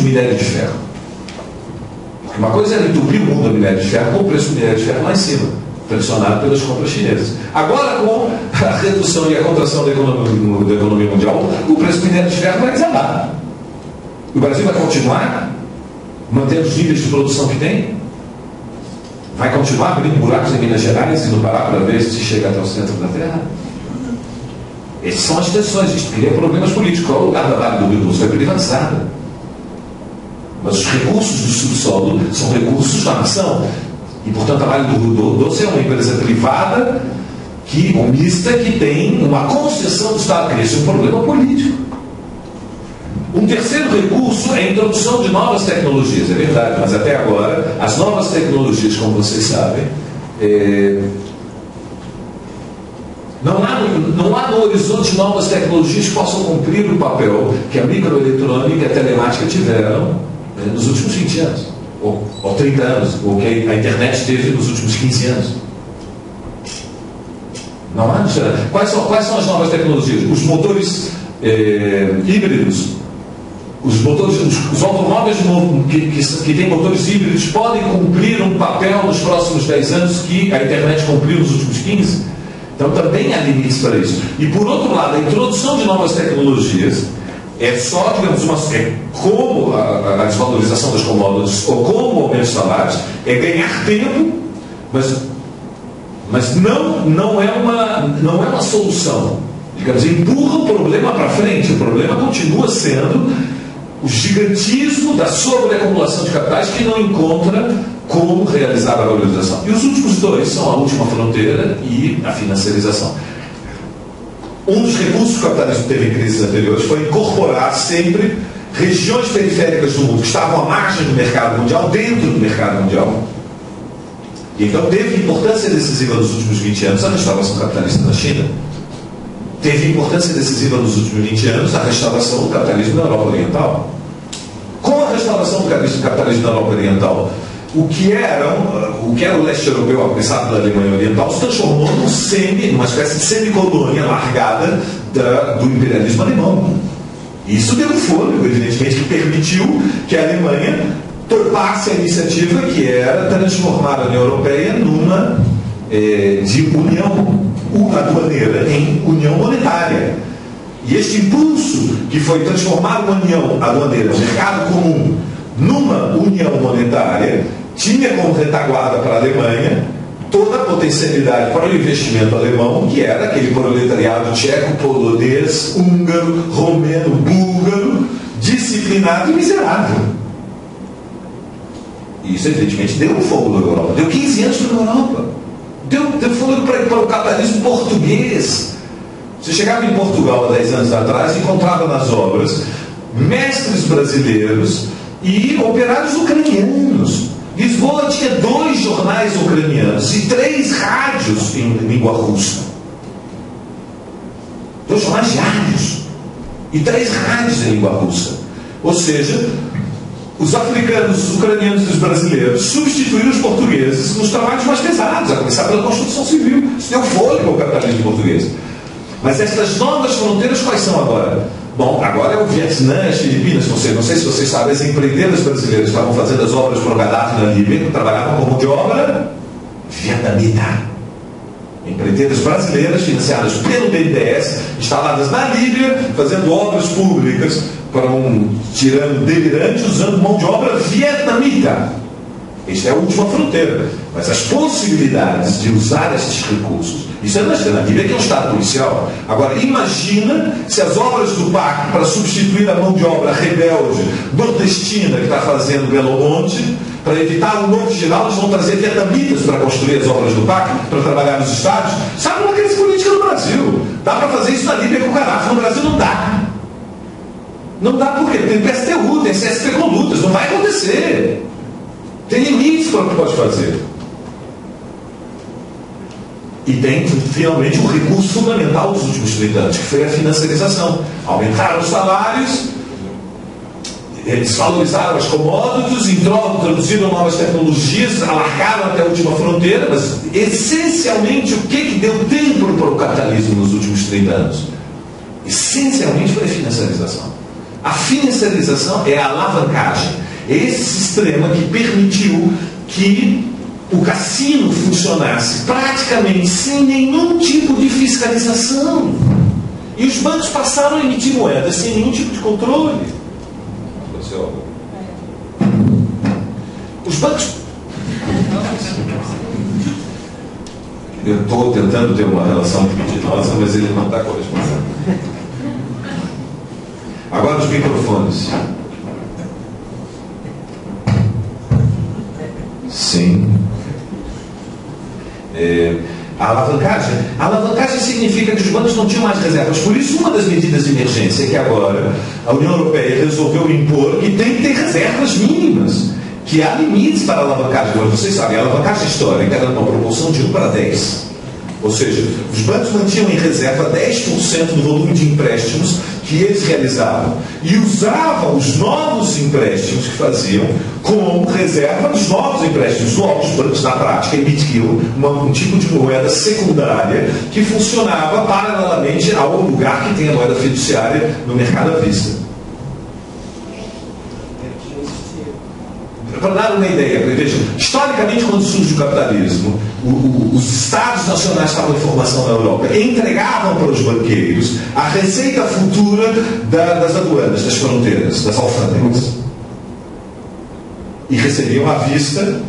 de minério de ferro. Porque uma coisa era entupir o mundo do minério de ferro com o preço do minério de ferro lá em cima, pressionado pelas compras chinesas. Agora, com a redução e a contração da economia mundial, o preço do minério de ferro vai desabar. O Brasil vai continuar mantendo os níveis de produção que tem? Vai continuar abrindo buracos em Minas Gerais e no Pará para ver se chega até o centro da Terra? Essas são as tensões. Isto cria problemas políticos. Qual é o lugar da Vale do Rio Doce? Foi privatizada. Mas os recursos do subsolo são recursos da nação. E, portanto, a Vale do Rio Doce é uma empresa privada, mista, que tem uma concessão do Estado. Esse é um problema político. Um terceiro recurso é a introdução de novas tecnologias. É verdade, mas até agora, as novas tecnologias, como vocês sabem, não há no horizonte novas tecnologias que possam cumprir o papel que a microeletrônica e a telemática tiveram nos últimos 20 anos, ou 30 anos, ou que a internet teve nos últimos 15 anos. Não há? Quais são as novas tecnologias? Os motores híbridos. Os automóveis que têm motores híbridos podem cumprir um papel nos próximos 10 anos que a internet cumpriu nos últimos 15. Então também há limites para isso. E por outro lado, a introdução de novas tecnologias é só, digamos, como a desvalorização das commodities ou como o aumento de salários, é ganhar tempo, mas não é uma solução. Digamos, empurra o problema para frente. O problema continua sendo o gigantismo da sobreacumulação de capitais que não encontra como realizar a valorização. E os últimos dois são a última fronteira e a financiarização. Um dos recursos que o capitalismo teve em crises anteriores foi incorporar sempre regiões periféricas do mundo que estavam à margem do mercado mundial dentro do mercado mundial. E então teve importância decisiva nos últimos 20 anos a restauração capitalista na China. Teve importância decisiva nos últimos 20 anos a restauração do capitalismo na Europa Oriental. Com a restauração do capitalismo na Europa Oriental, o que era o leste europeu, a começar pela Alemanha Oriental, se transformou numa espécie de semicolônia largada do imperialismo alemão. Isso deu um fôlego, evidentemente, que permitiu que a Alemanha topasse a iniciativa que era transformar a União Europeia numa de união aduaneira em união monetária. E este impulso que foi transformar uma união aduaneira, mercado comum, numa união monetária, tinha como retaguarda para a Alemanha toda a potencialidade para o investimento alemão, que era aquele proletariado tcheco, polonês, húngaro, romeno, búlgaro, disciplinado e miserável. E isso, evidentemente, deu um fogo na Europa. Deu 15 anos para a Europa. Deu fogo para o capitalismo português. Você chegava em Portugal há 10 anos atrás e encontrava nas obras mestres brasileiros e operários ucranianos. Lisboa tinha 2 jornais ucranianos e 3 rádios em língua russa. 2 jornais diários e 3 rádios em língua russa. Ou seja, os africanos, os ucranianos e os brasileiros substituíram os portugueses nos trabalhos mais pesados, a começar pela construção civil. Isso deu fôlego ao capitalismo português. Mas essas novas fronteiras quais são agora? Bom, agora é o Vietnã, as Filipinas, não sei se vocês sabem, as empreiteiras brasileiras estavam fazendo as obras para o Gaddafi na Líbia, trabalhavam como mão de obra vietnamita. Empreiteiras brasileiras financiadas pelo BNDES, instaladas na Líbia, fazendo obras públicas para um tirano delirante, usando mão de obra vietnamita. Esta é a última fronteira. Mas as possibilidades de usar esses recursos, isso é na Líbia, que é um Estado policial. Agora, imagina se as obras do PAC, para substituir a mão de obra rebelde nordestina que está fazendo Belo Monte, para evitar um novo geral, eles vão trazer vietnamitas para construir as obras do PAC, para trabalhar nos estádios. Sabe uma crise política no Brasil? Dá para fazer isso na Líbia com o Gaddafi. No Brasil não dá. Não dá por quê? Tem PSTU, tem CSP com lutas. Não vai acontecer. Tem limites para o que pode fazer. E tem, finalmente, um recurso fundamental dos últimos 30 anos, que foi a financiarização. Aumentaram os salários, desvalorizaram as commodities, introduziram novas tecnologias, alargaram até a última fronteira, mas, essencialmente, o que deu tempo para o capitalismo nos últimos 30 anos? Essencialmente foi a financiarização. A financiarização é a alavancagem. É esse sistema que permitiu que o cassino funcionasse praticamente sem nenhum tipo de fiscalização. E os bancos passaram a emitir moedas sem nenhum tipo de controle. Os bancos... Eu estou tentando ter uma relação libidinosa, mas ele não está correspondendo. Agora os microfones. Sim. A alavancagem significa que os bancos não tinham mais reservas. Por isso, uma das medidas de emergência é que agora a União Europeia resolveu impor que tem que ter reservas mínimas, que há limites para a alavancagem. Mas vocês sabem, a alavancagem histórica era uma proporção de 1 para 10. Ou seja, os bancos mantinham em reserva 10% do volume de empréstimos que eles realizavam e usavam os novos empréstimos que faziam como reserva dos novos empréstimos. Logo, os bancos, na prática, emitiam um tipo de moeda secundária que funcionava paralelamente ao lugar que tem a moeda fiduciária no mercado à vista. Para dar uma ideia, veja, historicamente, quando surge o capitalismo, os Estados nacionais estavam em formação na Europa, entregavam para os banqueiros a receita futura das aduanas, das fronteiras, das alfândegas. E recebiam à vista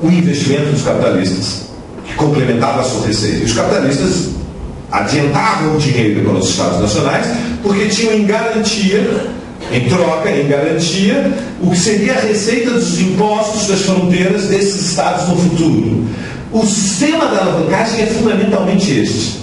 o investimento dos capitalistas, que complementava a sua receita. E os capitalistas adiantavam o dinheiro para os Estados nacionais, porque tinham em garantia, em troca, em garantia, o que seria a receita dos impostos das fronteiras desses estados no futuro. O sistema da alavancagem é fundamentalmente este.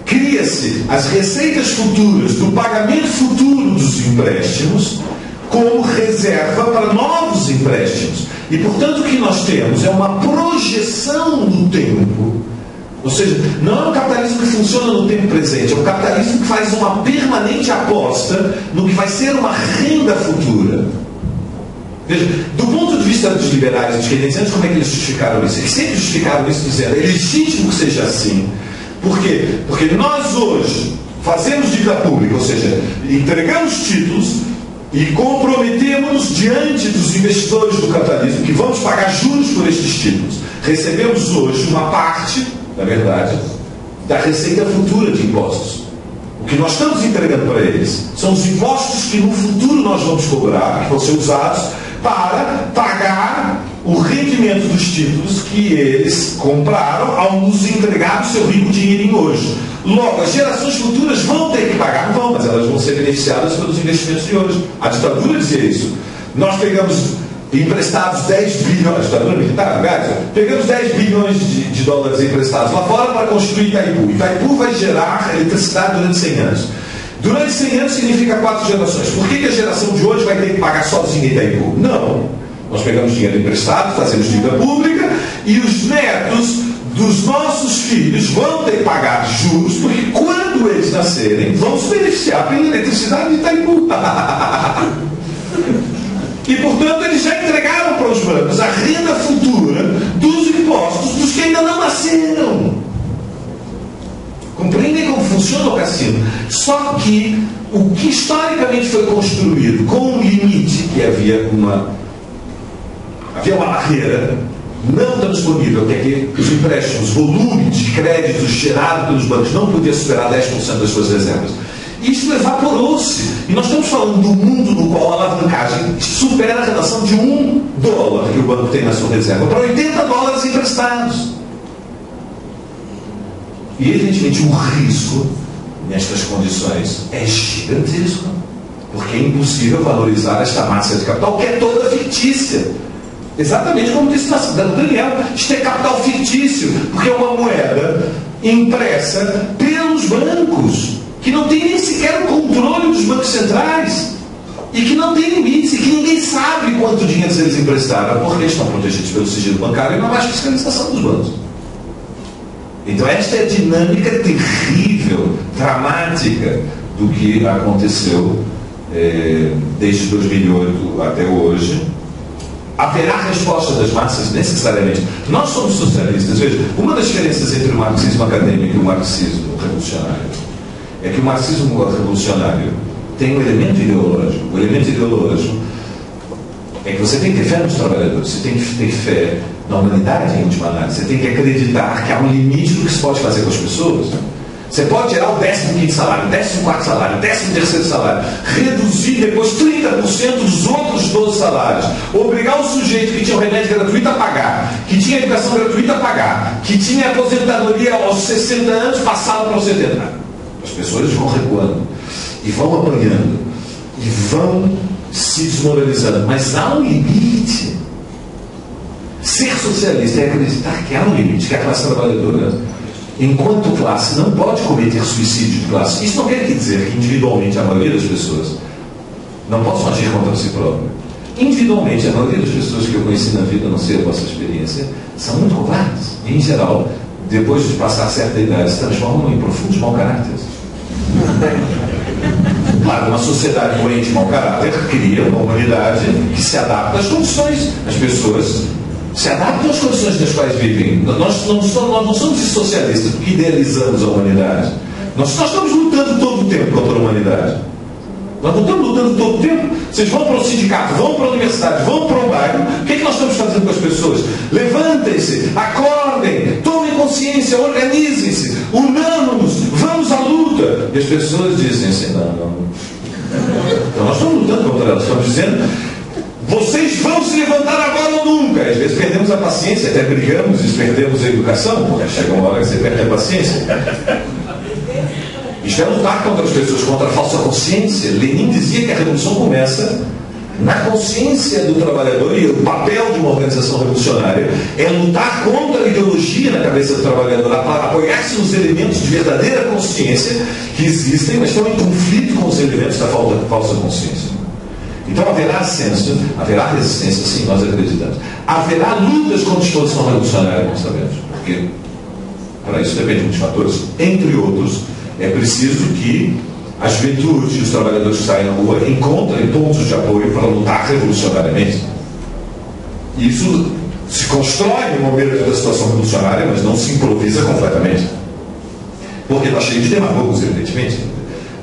Cria-se as receitas futuras do pagamento futuro dos empréstimos como reserva para novos empréstimos. E, portanto, o que nós temos é uma projeção no tempo. Ou seja, não é um capitalismo que funciona no tempo presente, é um capitalismo que faz uma permanente aposta no que vai ser uma renda futura. Veja, do ponto de vista dos liberais e dos keynesianos, como é que eles justificaram isso? Eles sempre justificaram isso dizendo, é legítimo que seja assim. Por quê? Porque nós hoje fazemos dívida pública, ou seja, entregamos títulos e comprometemos-nos diante dos investidores do capitalismo que vamos pagar juros por estes títulos. Recebemos hoje uma parte, na verdade, da receita futura de impostos. O que nós estamos entregando para eles são os impostos que no futuro nós vamos cobrar, que vão ser usados para pagar o rendimento dos títulos que eles compraram ao nos entregar o seu rico dinheirinho hoje. Logo, as gerações futuras vão ter que pagar, não vão, mas elas vão ser beneficiadas pelos investimentos de hoje. A ditadura dizia isso. Nós pegamos emprestados 10 bilhões, ditadura militar, pegamos 10 bilhões de dólares emprestados lá fora para construir Itaipu. Itaipu vai gerar eletricidade durante 100 anos. Durante 100 anos significa 4 gerações. Por que a geração de hoje vai ter que pagar sozinha Itaipu? Não. Nós pegamos dinheiro emprestado, fazemos dívida pública e os netos dos nossos filhos vão ter que pagar juros, porque quando eles nascerem, vão se beneficiar pela eletricidade de Itaipu. E, portanto, eles já entregaram para os bancos a renda futura dos impostos dos que ainda não nasceram. Compreendem como funciona o cassino? Só que o que historicamente foi construído com um limite, que havia uma barreira não transponível, que é que os empréstimos, volume de créditos gerado pelos bancos não podia superar 10% das suas reservas. Isso evaporou-se. E nós estamos falando do mundo no qual a alavancagem supera a relação de $1 que o banco tem na sua reserva para $80 emprestados. E, evidentemente, o risco nestas condições é gigantesco. Porque é impossível valorizar esta massa de capital, que é toda fictícia. Exatamente como disse o Daniel, isto é capital fictício, porque é uma moeda impressa pelos bancos, que não tem nem sequer o controle dos bancos centrais, e que não tem limites, e que ninguém sabe quanto dinheiro eles emprestaram, porque eles estão protegidos pelo sigilo bancário e não há mais fiscalização dos bancos. Então esta é a dinâmica terrível, dramática, do que aconteceu desde 2008 até hoje. Haverá resposta das massas necessariamente. Nós somos socialistas. Veja, uma das diferenças entre o marxismo acadêmico e o marxismo revolucionário é que o marxismo revolucionário tem um elemento ideológico. O elemento ideológico é que você tem que ter fé nos trabalhadores, você tem que ter fé na humanidade, em última análise. Você tem que acreditar que há um limite do que se pode fazer com as pessoas. Você pode tirar o 15º salário, 14º salário, 13º salário, reduzir depois 30% dos outros 12 salários, obrigar o sujeito que tinha o remédio gratuito a pagar, que tinha educação gratuita a pagar, que tinha aposentadoria aos 60 anos, passá-la para os 70. As pessoas vão recuando e vão apanhando e vão se desmoralizando, mas há um limite. Ser socialista é acreditar que há um limite, que a classe trabalhadora, enquanto classe, não pode cometer suicídio de classe. Isso não quer dizer que individualmente a maioria das pessoas não possam agir contra si própria. Individualmente, a maioria das pessoas que eu conheci na vida, não sei a vossa experiência, são muito covardes. E, em geral, depois de passar certa idade, se transformam em profundos mau caráteres. Claro, uma sociedade doente de mau caráter cria uma humanidade que se adapta às condições. As pessoas se adaptam às condições nas quais vivem. Nós não somos socialistas porque idealizamos a humanidade. Nós estamos lutando todo o tempo contra a humanidade. Nós não estamos lutando todo o tempo. Vocês vão para o sindicato, vão para a universidade, vão para o bairro. O que é que nós estamos fazendo com as pessoas? Levantem-se, acordem, tomem consciência, organizem-se, unamos-nos, vamos à luta. E as pessoas dizem assim, não. Então nós estamos lutando contra elas, estamos dizendo, vocês vão se levantar agora ou nunca. Às vezes perdemos a paciência, até brigamos e perdemos a educação, porque chega uma hora que você perde a paciência. Isto é lutar contra as pessoas, contra a falsa consciência. Lenin dizia que a revolução começa na consciência do trabalhador, e o papel de uma organização revolucionária é lutar contra a ideologia na cabeça do trabalhador, apoiar-se nos elementos de verdadeira consciência que existem, mas estão em conflito com os elementos da falsa consciência. Então haverá ascenso, haverá resistência, sim, nós acreditamos. Haverá lutas com disposição revolucionária, nós sabemos, porque para isso depende de muitos fatores. Entre outros, é preciso que a juventude e os trabalhadores que saem na rua encontrem pontos de apoio para lutar revolucionariamente. Isso se constrói no momento da situação revolucionária, mas não se improvisa completamente. Porque está cheio de demagogos, evidentemente.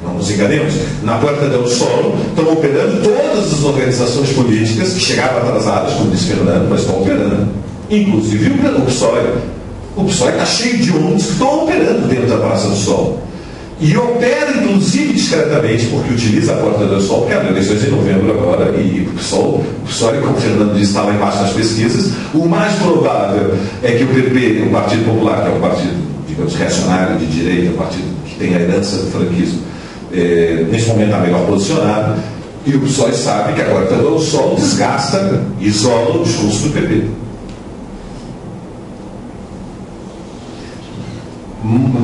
Não nos enganemos. Na Puerta del Sol estão operando todas as organizações políticas que chegaram atrasadas, como disse Fernando, mas estão operando. Inclusive o PSOE. O PSOE está cheio de ONGs que estão operando dentro da Praça do Sol. E opera, inclusive, discretamente, porque utiliza a Porta do Sol, porque há eleições em novembro agora, e o PSOL, como o Fernando disse, está lá embaixo nas pesquisas. O mais provável é que o PP, o Partido Popular, que é um partido, digamos, reacionário, de direita, um partido que tem a herança do franquismo, neste momento está melhor posicionado, e o PSOL sabe que a Porta do Sol desgasta, isola o discurso do PP.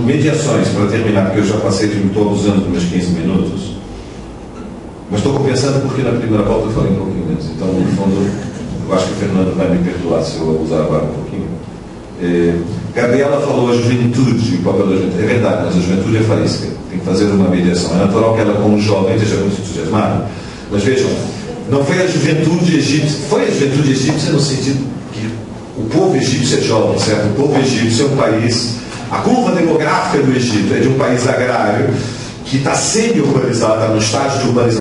Mediações, para terminar, porque eu já passei de estou abusando dos meus 15 minutos, mas estou compensando porque na primeira volta eu falei um pouquinho menos. Então, no fundo, eu acho que o Fernando vai me perdoar se eu abusar agora um pouquinho. Gabriela falou a juventude, o papel da juventude. É verdade, mas a juventude é faísca. Tem que fazer uma mediação. É natural que ela, como jovem, esteja muito entusiasmada. Mas vejam, não foi a juventude egípcia, foi a juventude egípcia no sentido que o povo egípcio é jovem, certo? O povo egípcio é um país. A curva demográfica do Egito é de um país agrário que está semi-urbanizado, está no estágio de urbanização.